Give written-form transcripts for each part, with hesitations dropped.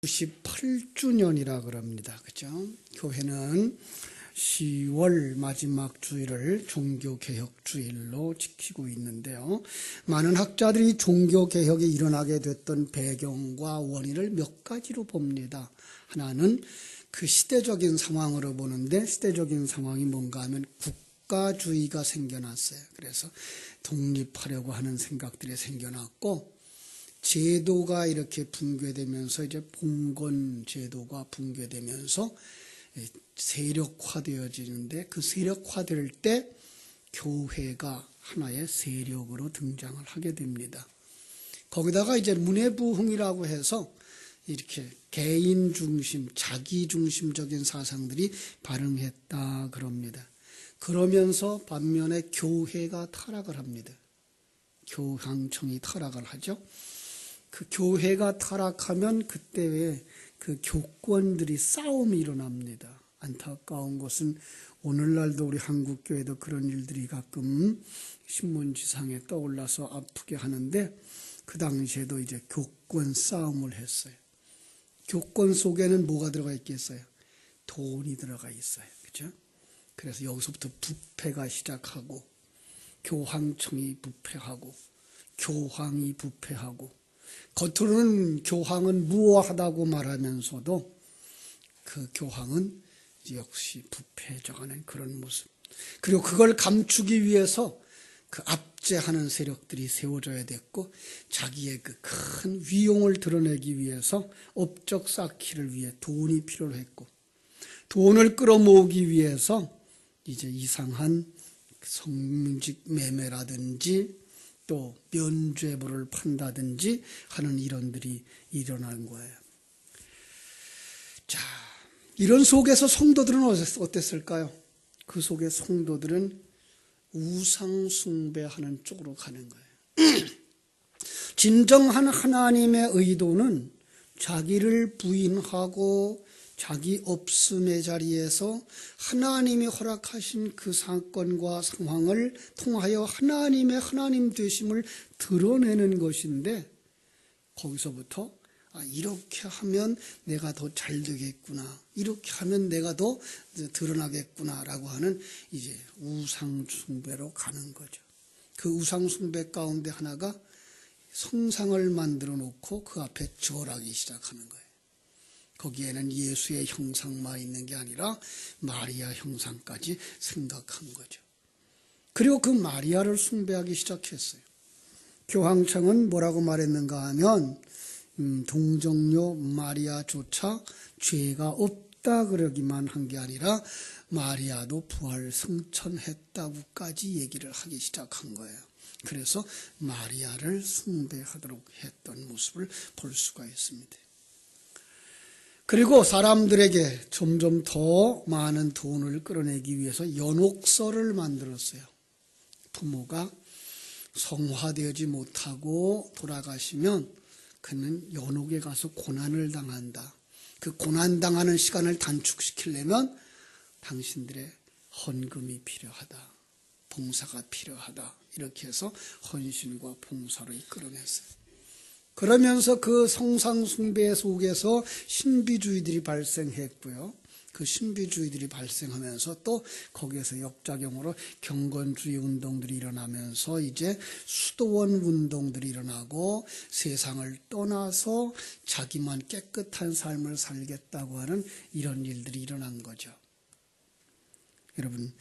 98주년이라 그럽니다. 그죠? 교회는 10월 마지막 주일을 종교개혁주일로 지키고 있는데요. 많은 학자들이 종교개혁이 일어나게 됐던 배경과 원인을 몇 가지로 봅니다. 하나는 그 시대적인 상황으로 보는데, 시대적인 상황이 뭔가 하면 국가주의가 생겨났어요. 그래서 독립하려고 하는 생각들이 생겨났고, 제도가 이렇게 붕괴되면서 이제 봉건 제도가 붕괴되면서 세력화되어지는데, 그 세력화될 때 교회가 하나의 세력으로 등장을 하게 됩니다. 거기다가 이제 문해부흥이라고 해서 이렇게 개인 중심, 자기 중심적인 사상들이 발흥했다 그럽니다. 그러면서 반면에 교회가 타락을 합니다. 교황청이 타락을 하죠. 그 교회가 타락하면 그때 왜 그 교권들이 싸움이 일어납니다. 안타까운 것은 오늘날도 우리 한국교회도 그런 일들이 가끔 신문지상에 떠올라서 아프게 하는데, 그 당시에도 이제 교권 싸움을 했어요. 교권 속에는 뭐가 들어가 있겠어요? 돈이 들어가 있어요. 그죠? 그래서 여기서부터 부패가 시작하고, 교황청이 부패하고, 교황이 부패하고, 겉으로는 교황은 무오하다고 말하면서도 그 교황은 역시 부패해져가는 그런 모습. 그리고 그걸 감추기 위해서 그 압제하는 세력들이 세워져야 됐고, 자기의 그 큰 위용을 드러내기 위해서 업적 쌓기를 위해 돈이 필요로 했고, 돈을 끌어모으기 위해서 이제 이상한 성직 매매라든지 또 면죄부를 판다든지 하는 일원들이 일어난 거예요. 자, 이런 속에서 성도들은 어땠을까요? 그 속에 성도들은 우상 숭배하는 쪽으로 가는 거예요. 진정한 하나님의 의도는 자기를 부인하고 자기 없음의 자리에서 하나님이 허락하신 그 사건과 상황을 통하여 하나님의 하나님 되심을 드러내는 것인데, 거기서부터 이렇게 하면 내가 더 잘 되겠구나, 이렇게 하면 내가 더 드러나겠구나라고 하는 이제 우상숭배로 가는 거죠. 그 우상숭배 가운데 하나가 성상을 만들어 놓고 그 앞에 절하기 시작하는 거예요. 거기에는 예수의 형상만 있는 게 아니라 마리아 형상까지 생각한 거죠. 그리고 그 마리아를 숭배하기 시작했어요. 교황청은 뭐라고 말했는가 하면 동정녀 마리아조차 죄가 없다 그러기만 한 게 아니라 마리아도 부활 승천했다고까지 얘기를 하기 시작한 거예요. 그래서 마리아를 숭배하도록 했던 모습을 볼 수가 있습니다. 그리고 사람들에게 점점 더 많은 돈을 끌어내기 위해서 연옥서를 만들었어요. 부모가 성화되지 못하고 돌아가시면 그는 연옥에 가서 고난을 당한다. 그 고난당하는 시간을 단축시키려면 당신들의 헌금이 필요하다, 봉사가 필요하다, 이렇게 해서 헌신과 봉사로 이끌어냈어요. 그러면서 그 성상 숭배 속에서 신비주의들이 발생했고요. 그 신비주의들이 발생하면서 또 거기에서 역작용으로 경건주의 운동들이 일어나면서 이제 수도원 운동들이 일어나고, 세상을 떠나서 자기만 깨끗한 삶을 살겠다고 하는 이런 일들이 일어난 거죠. 여러분,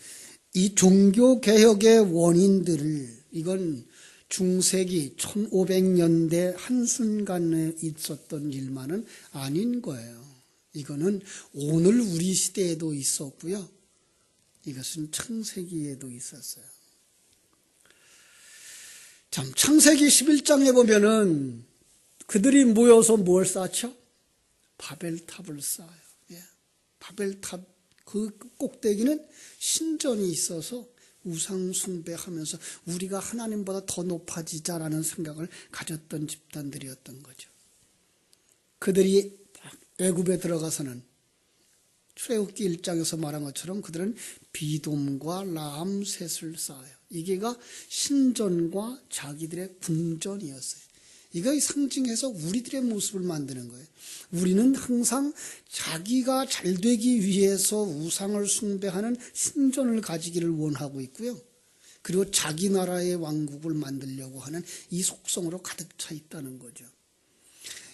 이 종교개혁의 원인들을, 이건 중세기 1500년대 한순간에 있었던 일만은 아닌 거예요. 이거는 오늘 우리 시대에도 있었고요. 이것은 창세기에도 있었어요. 참, 창세기 11장에 보면은 그들이 모여서 뭘 쌓죠? 바벨탑을 쌓아요. 예. 바벨탑 그 꼭대기는 신전이 있어서 우상 숭배하면서 우리가 하나님보다 더 높아지자라는 생각을 가졌던 집단들이었던 거죠. 그들이 애굽에 들어가서는 출애굽기 1장에서 말한 것처럼 그들은 비돔과 라암셋을 쌓아요. 이게가 신전과 자기들의 궁전이었어요. 이거 상징해서 우리들의 모습을 만드는 거예요. 우리는 항상 자기가 잘 되기 위해서 우상을 숭배하는 신전을 가지기를 원하고 있고요. 그리고 자기 나라의 왕국을 만들려고 하는 이 속성으로 가득 차 있다는 거죠.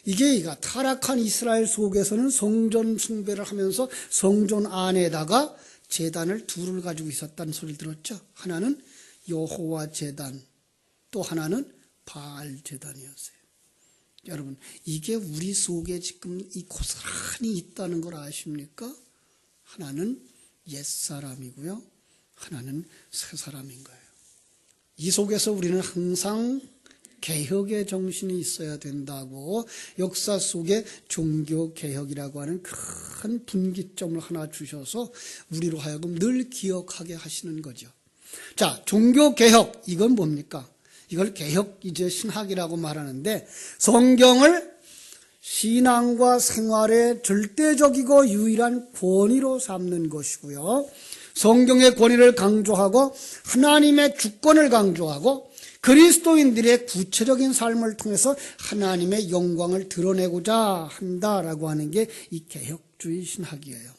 이게 타락한 이스라엘 속에서는 성전 숭배를 하면서 성전 안에다가 제단을 둘을 가지고 있었다는 소리를 들었죠. 하나는 여호와 제단, 또 하나는 바알 제단이었어요. 여러분, 이게 우리 속에 지금 이 고스란히 있다는 걸 아십니까? 하나는 옛사람이고요, 하나는 새사람인 거예요. 이 속에서 우리는 항상 개혁의 정신이 있어야 된다고 역사 속에 종교개혁이라고 하는 큰 분기점을 하나 주셔서 우리로 하여금 늘 기억하게 하시는 거죠. 자, 종교개혁, 이건 뭡니까? 이걸 개혁 이제 신학이라고 말하는데, 성경을 신앙과 생활의 절대적이고 유일한 권위로 삼는 것이고요, 성경의 권위를 강조하고 하나님의 주권을 강조하고 그리스도인들의 구체적인 삶을 통해서 하나님의 영광을 드러내고자 한다라고 하는 게 이 개혁주의 신학이에요.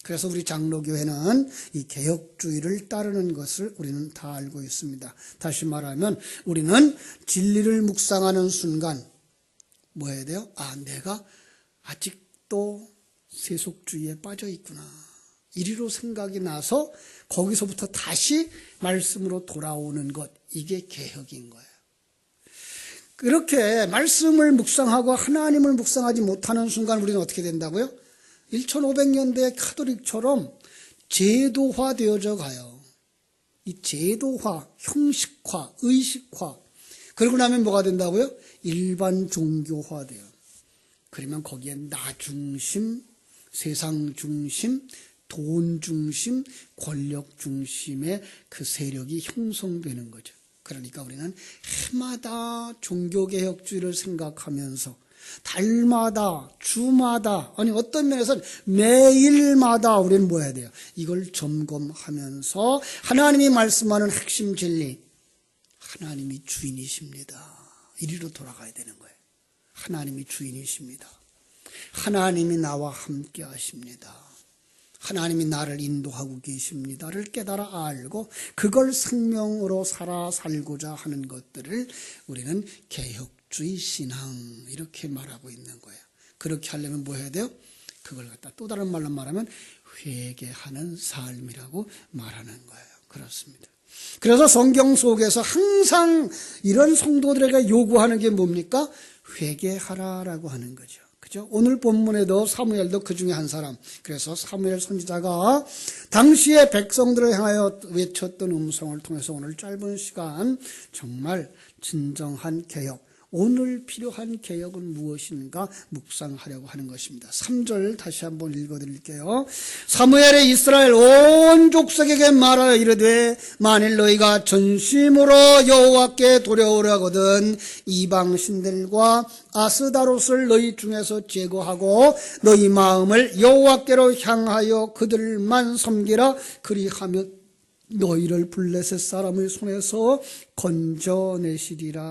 그래서 우리 장로교회는 이 개혁주의를 따르는 것을 우리는 다 알고 있습니다. 다시 말하면 우리는 진리를 묵상하는 순간 뭐 해야 돼요? 내가 아직도 세속주의에 빠져 있구나, 이리로 생각이 나서 거기서부터 다시 말씀으로 돌아오는 것, 이게 개혁인 거예요. 그렇게 말씀을 묵상하고 하나님을 묵상하지 못하는 순간 우리는 어떻게 된다고요? 1500년대 카톨릭처럼 제도화되어져 가요. 이 제도화, 형식화, 의식화, 그러고 나면 뭐가 된다고요? 일반 종교화돼요. 그러면 거기에 나 중심, 세상 중심, 돈 중심, 권력 중심의 그 세력이 형성되는 거죠. 그러니까 우리는 해마다 종교개혁주의를 생각하면서 달마다, 주마다, 아니 어떤 면에서는 매일마다 우리는 뭐 해야 돼요? 이걸 점검하면서 하나님이 말씀하는 핵심 진리, 하나님이 주인이십니다, 이리로 돌아가야 되는 거예요. 하나님이 주인이십니다. 하나님이 나와 함께 하십니다. 하나님이 나를 인도하고 계십니다를 깨달아 알고 그걸 생명으로 살고자 하는 것들을 우리는 개혁주의 신앙, 이렇게 말하고 있는 거예요. 그렇게 하려면 뭐 해야 돼요? 그걸 갖다 또 다른 말로 말하면 회개하는 삶이라고 말하는 거예요. 그렇습니다. 그래서 성경 속에서 항상 이런 성도들에게 요구하는 게 뭡니까? 회개하라라고 하는 거죠. 그죠? 오늘 본문에도 사무엘도 그 중에 한 사람. 그래서 사무엘 선지자가 당시의 백성들을 향하여 외쳤던 음성을 통해서 오늘 짧은 시간 정말 진정한 개혁, 오늘 필요한 개혁은 무엇인가 묵상하려고 하는 것입니다. 3절 다시 한번 읽어드릴게요. 사무엘의 이스라엘 온 족속에게 말하여 이르되 만일 너희가 전심으로 여호와께 도려오려거든 이방 신들과 아스다롯을 너희 중에서 제거하고 너희 마음을 여호와께로 향하여 그들만 섬기라. 그리하면 너희를 블레셋 사람의 손에서 건져내시리라.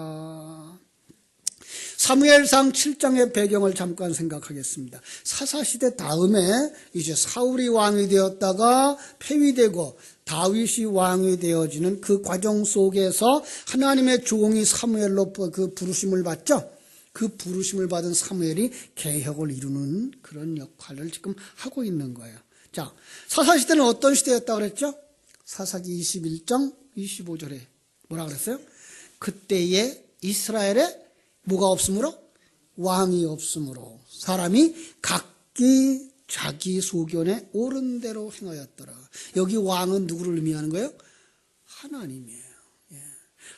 사무엘상 7장의 배경을 잠깐 생각하겠습니다. 사사시대 다음에 이제 사울이 왕이 되었다가 폐위되고 다윗이 왕이 되어지는 그 과정 속에서 하나님의 종이 사무엘로 그 부르심을 받죠. 그 부르심을 받은 사무엘이 개혁을 이루는 그런 역할을 지금 하고 있는 거예요. 자, 사사시대는 어떤 시대였다고 그랬죠? 사사기 21장 25절에 뭐라 그랬어요? 그때에 이스라엘에 뭐가 없으므로? 왕이 없으므로 사람이 각기 자기 소견에 옳은 대로 행하였더라. 여기 왕은 누구를 의미하는 거예요? 하나님이에요.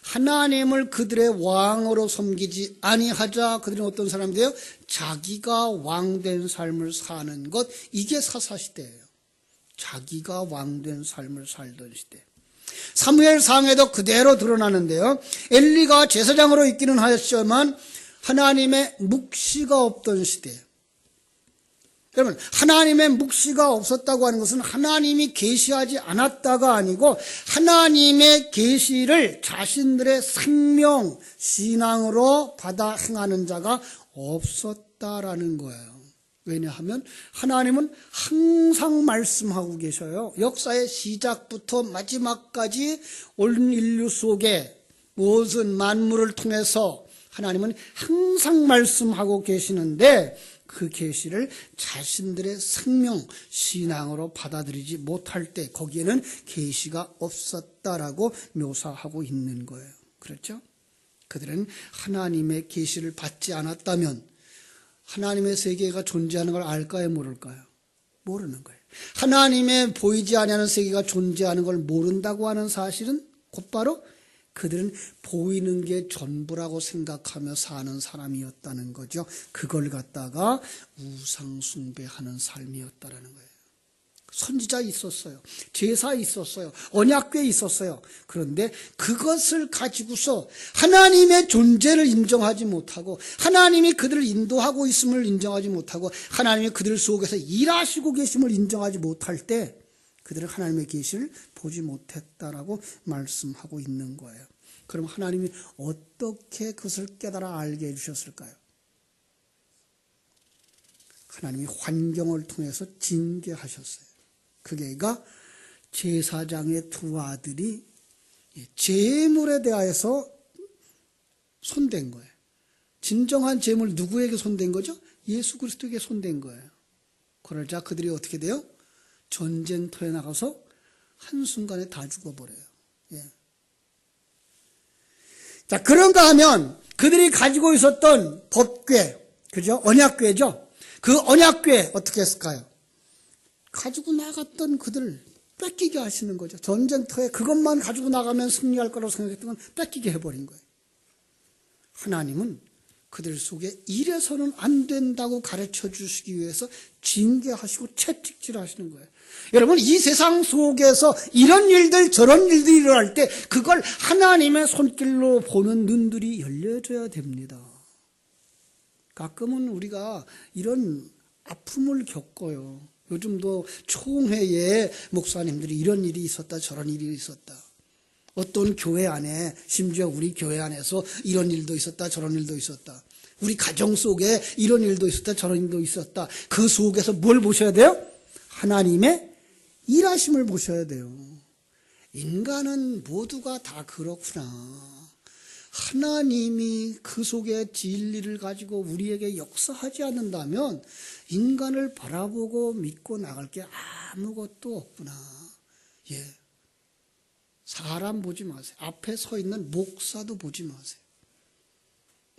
하나님을 그들의 왕으로 섬기지 아니하자 그들은 어떤 사람들이에요? 자기가 왕된 삶을 사는 것, 이게 사사시대예요. 자기가 왕된 삶을 살던 시대. 사무엘상에도 그대로 드러나는데요. 엘리가 제사장으로 있기는 하였지만 하나님의 묵시가 없던 시대. 여러분, 하나님의 묵시가 없었다고 하는 것은 하나님이 계시하지 않았다가 아니고 하나님의 계시를 자신들의 생명, 신앙으로 받아 행하는 자가 없었다라는 거예요. 왜냐하면 하나님은 항상 말씀하고 계셔요. 역사의 시작부터 마지막까지 온 인류 속에 모든 만물을 통해서 하나님은 항상 말씀하고 계시는데 그 계시를 자신들의 생명, 신앙으로 받아들이지 못할 때 거기에는 계시가 없었다라고 묘사하고 있는 거예요. 그렇죠? 그들은 하나님의 계시를 받지 않았다면 하나님의 세계가 존재하는 걸 알까요, 모를까요? 모르는 거예요. 하나님의 보이지 아니하는 세계가 존재하는 걸 모른다고 하는 사실은 곧바로 그들은 보이는 게 전부라고 생각하며 사는 사람이었다는 거죠. 그걸 갖다가 우상 숭배하는 삶이었다라는 거예요. 선지자 있었어요. 제사 있었어요. 언약궤 있었어요. 그런데 그것을 가지고서 하나님의 존재를 인정하지 못하고 하나님이 그들을 인도하고 있음을 인정하지 못하고 하나님이 그들 속에서 일하시고 계심을 인정하지 못할 때 그들은 하나님의 계시를 보지 못했다라고 말씀하고 있는 거예요. 그럼 하나님이 어떻게 그것을 깨달아 알게 해주셨을까요? 하나님이 환경을 통해서 징계하셨어요. 그게가 제사장의 두 아들이 제물에 대하여서 손댄 거예요. 진정한 제물 누구에게 손댄 거죠? 예수 그리스도에게 손댄 거예요. 그러자 그들이 어떻게 돼요? 전쟁터에 나가서 한순간에 다 죽어버려요. 예. 자, 그런가 하면 그들이 가지고 있었던 법궤, 그죠? 언약궤죠? 그 언약궤 어떻게 했을까요? 가지고 나갔던 그들을 뺏기게 하시는 거죠. 전쟁터에 그것만 가지고 나가면 승리할 거라고 생각했던 건 뺏기게 해버린 거예요. 하나님은 그들 속에 이래서는 안 된다고 가르쳐 주시기 위해서 징계하시고 채찍질 하시는 거예요. 여러분, 이 세상 속에서 이런 일들 저런 일들이 일어날 때 그걸 하나님의 손길로 보는 눈들이 열려져야 됩니다. 가끔은 우리가 이런 아픔을 겪어요. 요즘도 총회에 목사님들이 이런 일이 있었다 저런 일이 있었다. 어떤 교회 안에 심지어 우리 교회 안에서 이런 일도 있었다 저런 일도 있었다. 우리 가정 속에 이런 일도 있었다 저런 일도 있었다. 그 속에서 뭘 보셔야 돼요? 하나님의 일하심을 보셔야 돼요. 인간은 모두가 다 그렇구나. 하나님이 그 속에 진리를 가지고 우리에게 역사하지 않는다면 인간을 바라보고 믿고 나갈 게 아무것도 없구나. 예. 사람 보지 마세요. 앞에 서 있는 목사도 보지 마세요.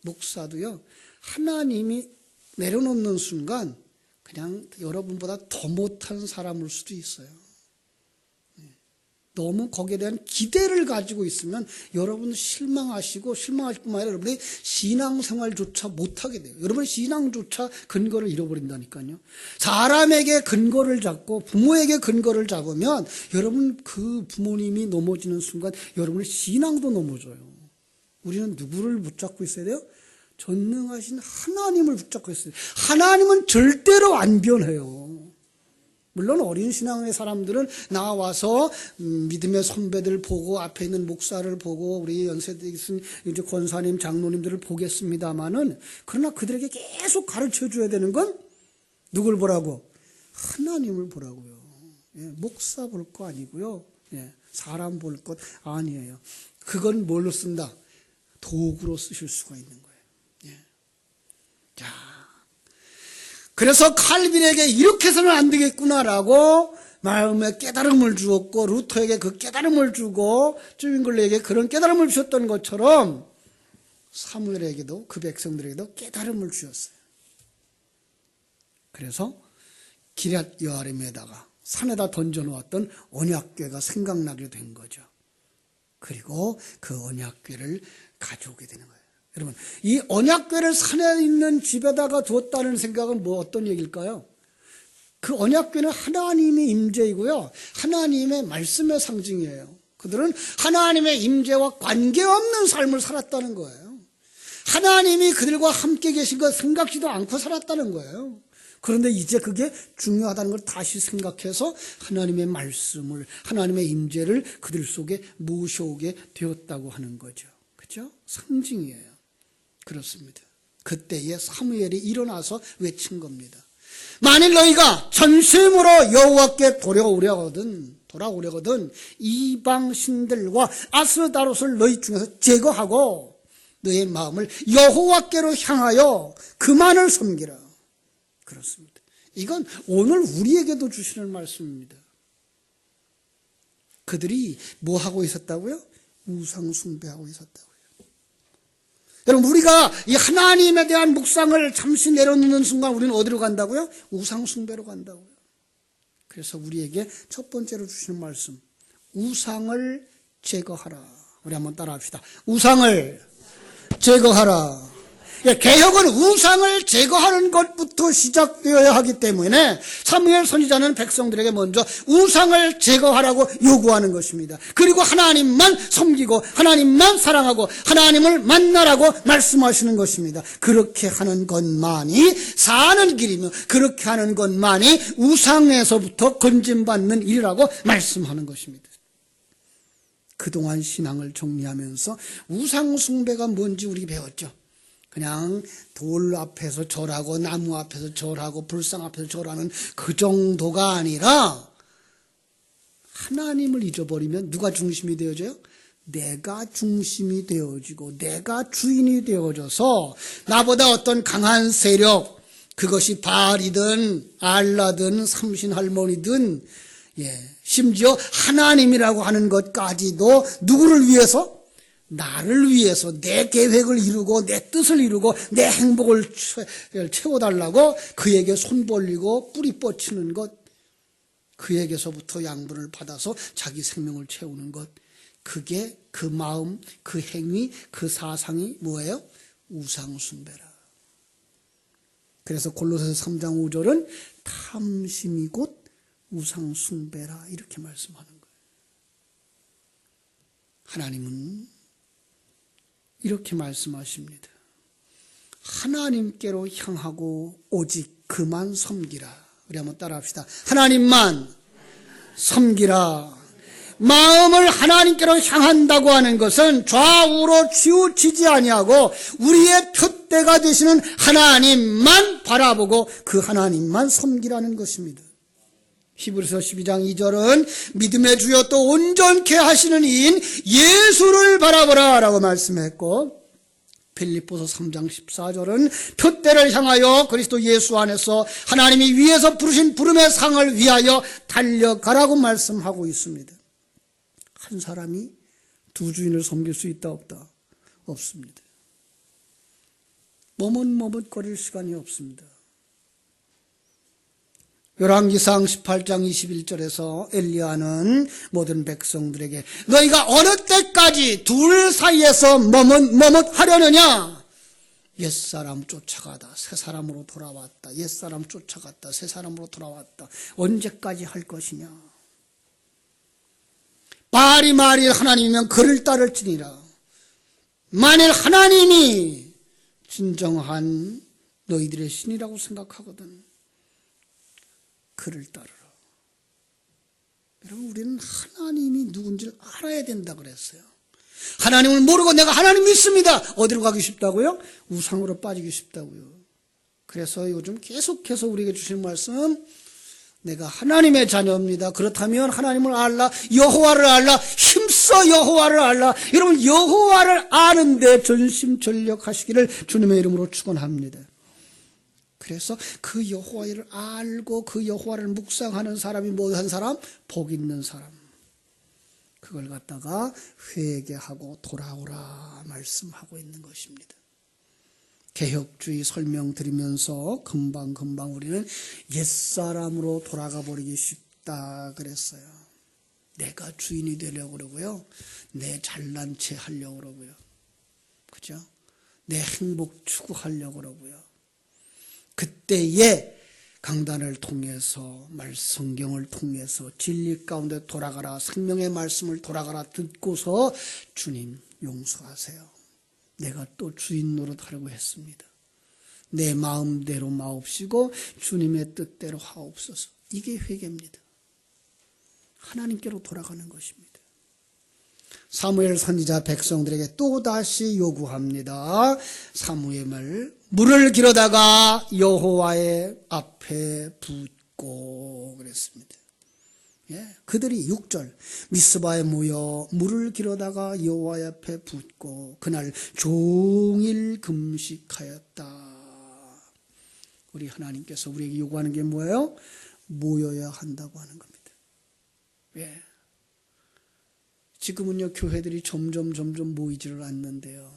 목사도요, 하나님이 내려놓는 순간 그냥 여러분보다 더 못한 사람일 수도 있어요. 너무 거기에 대한 기대를 가지고 있으면 여러분 실망하시고 실망하실 뿐만 아니라 여러분이 신앙생활조차 못하게 돼요. 여러분의 신앙조차 근거를 잃어버린다니까요. 사람에게 근거를 잡고 부모에게 근거를 잡으면 여러분 그 부모님이 넘어지는 순간 여러분의 신앙도 넘어져요. 우리는 누구를 붙잡고 있어야 돼요? 전능하신 하나님을 붙잡고 있어요. 하나님은 절대로 안 변해요. 물론 어린 신앙의 사람들은 나와서 믿음의 선배들 보고 앞에 있는 목사를 보고 우리 연세대 있은 이제 권사님 장로님들을 보겠습니다마는 그러나 그들에게 계속 가르쳐 줘야 되는 건 누굴 보라고? 하나님을 보라고요. 예, 목사 볼 거 아니고요. 예, 사람 볼 것 아니에요. 그건 뭘로 쓴다? 도구로 쓰실 수가 있는 거예요. 예. 자. 그래서 칼빈에게 이렇게 해서는 안 되겠구나라고 마음에 깨달음을 주었고 루터에게 그 깨달음을 주고 쯔윙글레에게 그런 깨달음을 주셨던 것처럼 사무엘에게도 그 백성들에게도 깨달음을 주셨어요. 그래서 기럇 여아림에다가 산에다 던져놓았던 언약궤가 생각나게 된 거죠. 그리고 그 언약궤를 가져오게 되는 거예요. 여러분, 이 언약궤를 산에 있는 집에다가 두었다는 생각은 뭐 어떤 얘기일까요? 그 언약궤는 하나님의 임재이고요. 하나님의 말씀의 상징이에요. 그들은 하나님의 임재와 관계없는 삶을 살았다는 거예요. 하나님이 그들과 함께 계신 것 생각지도 않고 살았다는 거예요. 그런데 이제 그게 중요하다는 걸 다시 생각해서 하나님의 말씀을, 하나님의 임재를 그들 속에 모셔오게 되었다고 하는 거죠. 그죠? 상징이에요. 그렇습니다. 그때에 사무엘이 일어나서 외친 겁니다. 만일 너희가 전심으로 여호와께 돌아오려거든 이방 신들과 아스다롯을 너희 중에서 제거하고 너의 마음을 여호와께로 향하여 그만을 섬기라. 그렇습니다. 이건 오늘 우리에게도 주시는 말씀입니다. 그들이 뭐 하고 있었다고요? 우상 숭배하고 있었다고요. 여러분, 우리가 이 하나님에 대한 묵상을 잠시 내려놓는 순간 우리는 어디로 간다고요? 우상 숭배로 간다고요. 그래서 우리에게 첫 번째로 주시는 말씀, 우상을 제거하라. 우리 한번 따라합시다. 우상을 제거하라. 개혁은 우상을 제거하는 것부터 시작되어야 하기 때문에 사무엘 선지자는 백성들에게 먼저 우상을 제거하라고 요구하는 것입니다. 그리고 하나님만 섬기고 하나님만 사랑하고 하나님을 만나라고 말씀하시는 것입니다. 그렇게 하는 것만이 사는 길이며 그렇게 하는 것만이 우상에서부터 건진받는 일이라고 말씀하는 것입니다. 그동안 신앙을 정리하면서 우상 숭배가 뭔지 우리 배웠죠. 그냥 돌 앞에서 절하고 나무 앞에서 절하고 불상 앞에서 절하는 그 정도가 아니라 하나님을 잊어버리면 누가 중심이 되어져요? 내가 중심이 되어지고 내가 주인이 되어져서 나보다 어떤 강한 세력, 그것이 바알이든 알라든 삼신할머니든 심지어 하나님이라고 하는 것까지도 누구를 위해서? 나를 위해서 내 계획을 이루고 내 뜻을 이루고 내 행복을 채워달라고 그에게 손 벌리고 뿌리 뻗치는 것, 그에게서부터 양분을 받아서 자기 생명을 채우는 것, 그게 그 마음, 그 행위, 그 사상이 뭐예요? 우상숭배라. 그래서 골로새서 3장 5절은 탐심이 곧 우상숭배라 이렇게 말씀하는 거예요. 하나님은 이렇게 말씀하십니다. 하나님께로 향하고 오직 그만 섬기라. 우리 한번 따라합시다. 하나님만 섬기라. 마음을 하나님께로 향한다고 하는 것은 좌우로 치우치지 아니하고 우리의 푯대가 되시는 하나님만 바라보고 그 하나님만 섬기라는 것입니다. 히브리서 12장 2절은 믿음의 주여 또 온전케 하시는 이인 예수를 바라보라 라고 말씀했고, 빌립보서 3장 14절은 푯대를 향하여 그리스도 예수 안에서 하나님이 위에서 부르신 부름의 상을 위하여 달려가라고 말씀하고 있습니다. 한 사람이 두 주인을 섬길 수 있다 없다? 없습니다. 머뭇머뭇거릴 시간이 없습니다. 열왕기상 18장 21절에서 엘리야는 모든 백성들에게 너희가 어느 때까지 둘 사이에서 머뭇하려느냐? 옛사람 쫓아가다 새 사람으로 돌아왔다. 옛사람 쫓아갔다 새 사람으로 돌아왔다. 언제까지 할 것이냐? 바알이 만일 하나님이면 그를 따를지니라. 만일 하나님이 진정한 너희들의 신이라고 생각하거든 그를 따르라. 여러분, 우리는 하나님이 누군지를 알아야 된다 그랬어요. 하나님을 모르고 내가 하나님 믿습니다. 어디로 가기 쉽다고요? 우상으로 빠지기 쉽다고요. 그래서 요즘 계속해서 우리에게 주시는 말씀, 내가 하나님의 자녀입니다. 그렇다면 하나님을 알라, 여호와를 알라, 힘써 여호와를 알라. 여러분, 여호와를 아는데 전심전력하시기를 주님의 이름으로 축원합니다. 그래서 그 여호와를 알고 그 여호와를 묵상하는 사람이 뭐한 사람? 복 있는 사람. 그걸 갖다가 회개하고 돌아오라 말씀하고 있는 것입니다. 개혁주의 설명드리면서 금방 우리는 옛사람으로 돌아가 버리기 쉽다 그랬어요. 내가 주인이 되려고 그러고요. 내 잘난 체 하려고 그러고요. 그죠? 내 행복 추구하려고 그러고요. 그때에 강단을 통해서 성경을 통해서 진리 가운데 돌아가라, 생명의 말씀을 돌아가라 듣고서 주님 용서하세요. 내가 또 주인 노릇하려고 했습니다. 내 마음대로 마옵시고 주님의 뜻대로 하옵소서. 이게 회개입니다. 하나님께로 돌아가는 것입니다. 사무엘 선지자 백성들에게 또다시 요구합니다. 사무엘을 물을 기르다가 여호와의 앞에 붓고 그랬습니다. 그들이 6절 미스바에 모여 물을 기르다가 여호와의 앞에 붓고 그날 종일 금식하였다. 우리 하나님께서 우리에게 요구하는 게 뭐예요? 모여야 한다고 하는 겁니다. 왜? 지금은요 교회들이 점점 모이지를 않는데요.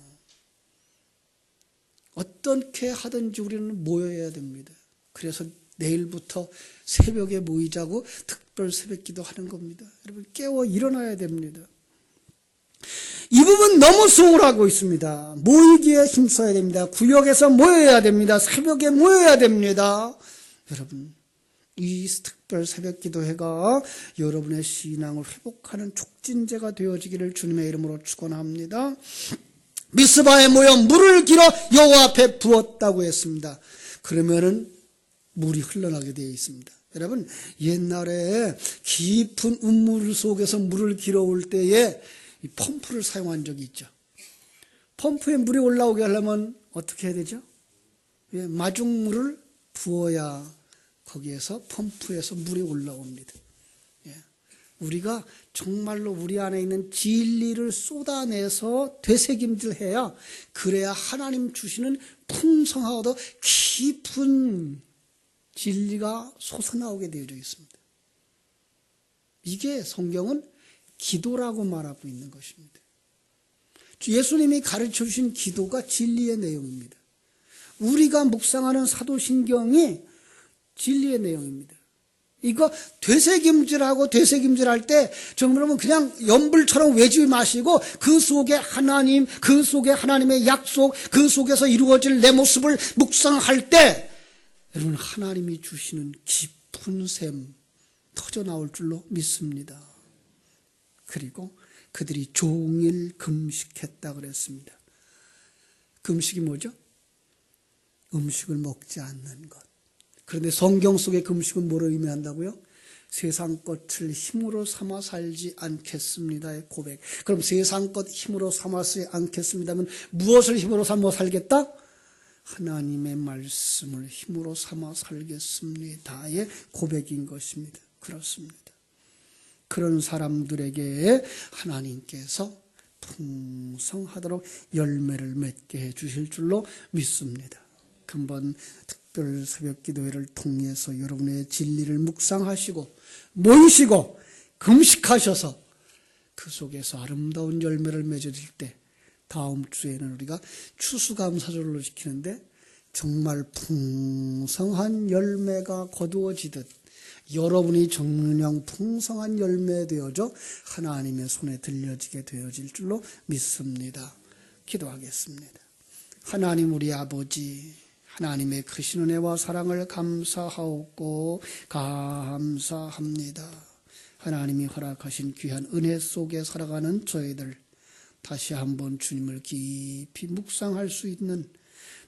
어떻게 하든지 우리는 모여야 됩니다. 그래서 내일부터 새벽에 모이자고 특별 새벽기도 하는 겁니다. 여러분 깨워 일어나야 됩니다. 이 부분 너무 소홀하고 있습니다. 모이기에 힘써야 됩니다. 구역에서 모여야 됩니다. 새벽에 모여야 됩니다. 여러분 이 특별 새벽기도회가 여러분의 신앙을 회복하는 촉진제가 되어지기를 주님의 이름으로 축원합니다. 미스바에 모여 물을 길어 여호와 앞에 부었다고 했습니다. 그러면은 물이 흘러나게 되어 있습니다. 여러분 옛날에 깊은 우물 속에서 물을 길어올 때에 이 펌프를 사용한 적이 있죠. 펌프에 물이 올라오게 하려면 어떻게 해야 되죠? 마중물을 부어야 거기에서 펌프에서 물이 올라옵니다. 우리가 정말로 우리 안에 있는 진리를 쏟아내서 되새김질해야 그래야 하나님 주시는 풍성하고도 깊은 진리가 솟아나오게 되어져 있습니다. 이게 성경은 기도라고 말하고 있는 것입니다. 예수님이 가르쳐 주신 기도가 진리의 내용입니다. 우리가 묵상하는 사도신경이 진리의 내용입니다. 이거 되새김질하고 되새김질할 때 정말 그냥 연불처럼 외지 마시고 그 속에 하나님, 그 속에 하나님의 약속, 그 속에서 이루어질 내 모습을 묵상할 때 여러분 하나님이 주시는 깊은 샘 터져나올 줄로 믿습니다. 그리고 그들이 종일 금식했다 그랬습니다. 금식이 뭐죠? 음식을 먹지 않는 것. 그런데 성경 속의 금식은 뭐를 의미한다고요? 세상 것을 힘으로 삼아 살지 않겠습니다의 고백. 그럼 세상 것 힘으로 삼아서 않겠습니다면 무엇을 힘으로 삼아 살겠다? 하나님의 말씀을 힘으로 삼아 살겠습니다의 고백인 것입니다. 그렇습니다. 그런 사람들에게 하나님께서 풍성하도록 열매를 맺게 해 주실 줄로 믿습니다. 한번 특별 새벽 기도회를 통해서 여러분의 진리를 묵상하시고 모이시고 금식하셔서 그 속에서 아름다운 열매를 맺어질 때 다음 주에는 우리가 추수감사절로 지키는데 정말 풍성한 열매가 거두어지듯 여러분이 정령 풍성한 열매 되어져 하나님의 손에 들려지게 되어질 줄로 믿습니다. 기도하겠습니다. 하나님 우리 아버지, 하나님의 크신 은혜와 사랑을 감사하옵고 감사합니다. 하나님이 허락하신 귀한 은혜 속에 살아가는 저희들 다시 한번 주님을 깊이 묵상할 수 있는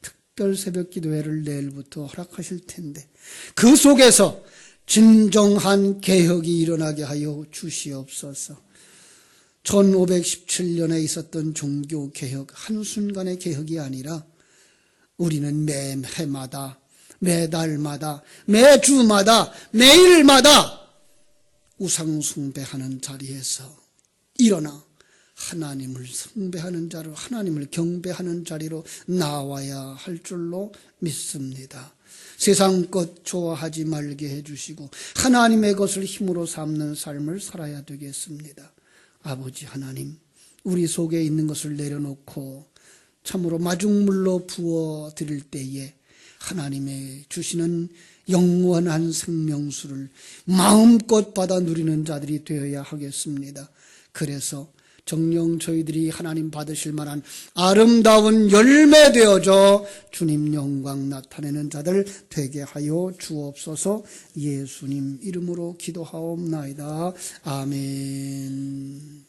특별 새벽 기도회를 내일부터 허락하실 텐데 그 속에서 진정한 개혁이 일어나게 하여 주시옵소서. 1517년에 있었던 종교개혁 한순간의 개혁이 아니라 우리는 매 해마다 매달마다 매주마다 매일마다 우상숭배하는 자리에서 일어나 하나님을 숭배하는 자로 하나님을 경배하는 자리로 나와야 할 줄로 믿습니다. 세상 것 좋아하지 말게 해주시고 하나님의 것을 힘으로 삼는 삶을 살아야 되겠습니다. 아버지 하나님, 우리 속에 있는 것을 내려놓고 참으로 마중물로 부어드릴 때에 하나님의 주시는 영원한 생명수를 마음껏 받아 누리는 자들이 되어야 하겠습니다. 그래서 정녕 저희들이 하나님 받으실 만한 아름다운 열매 되어져 주님 영광 나타내는 자들 되게 하여 주옵소서. 예수님 이름으로 기도하옵나이다. 아멘.